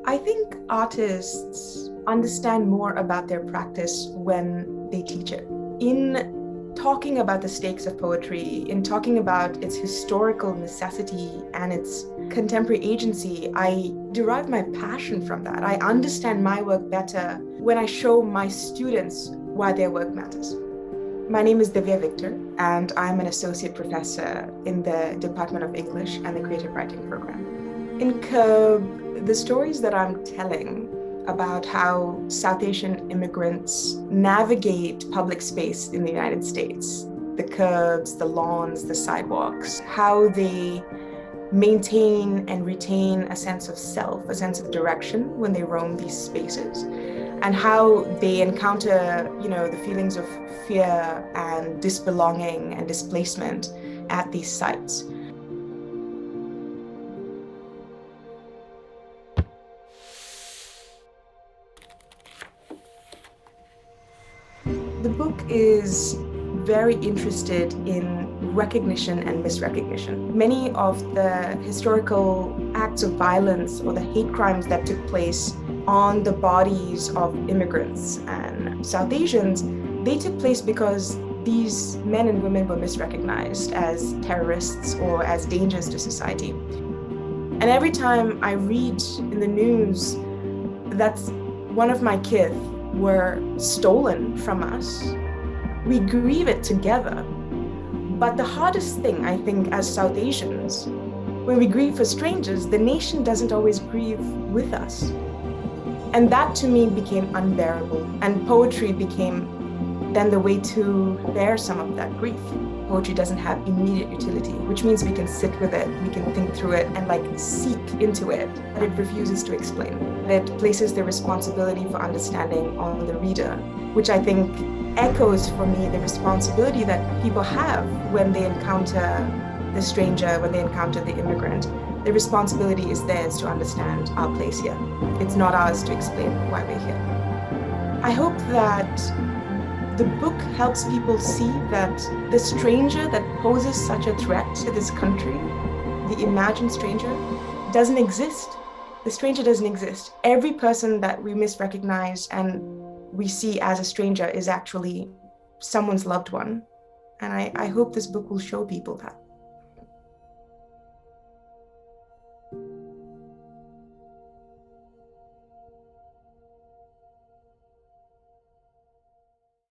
I think artists understand more about their practice when they teach it. In talking about the stakes of poetry, in talking about its historical necessity and its contemporary agency, I derive my passion from that. I understand my work better when I show my students why their work matters. My name is Divya Victor, and I'm an associate professor in the Department of English and the Creative Writing program. In Curb, the stories that I'm telling about how South Asian immigrants navigate public space in the United States, the curbs, the lawns, the sidewalks, how they maintain and retain a sense of self, a sense of direction when they roam these spaces, and how they encounter, the feelings of fear and disbelonging and displacement at these sites. The book is very interested in recognition and misrecognition. Many of the historical acts of violence or the hate crimes that took place on the bodies of immigrants and South Asians, they took place because these men and women were misrecognized as terrorists or as dangers to society. And every time I read in the news that one of my kith were stolen from us, we grieve it together. But the hardest thing, I think, as South Asians, when we grieve for strangers, the nation doesn't always grieve with us. And that to me became unbearable. And poetry became then the way to bear some of that grief. Poetry doesn't have immediate utility, which means we can sit with it, we can think through it and seek into it. But it refuses to explain. It places the responsibility for understanding on the reader, which I think echoes for me the responsibility that people have when they encounter the stranger, when they encounter the immigrant. The responsibility is theirs to understand our place here. It's not ours to explain why we're here. I hope that the book helps people see that the stranger that poses such a threat to this country, the imagined stranger, doesn't exist. The stranger doesn't exist. Every person that we misrecognize and we see as a stranger is actually someone's loved one. And I hope this book will show people that.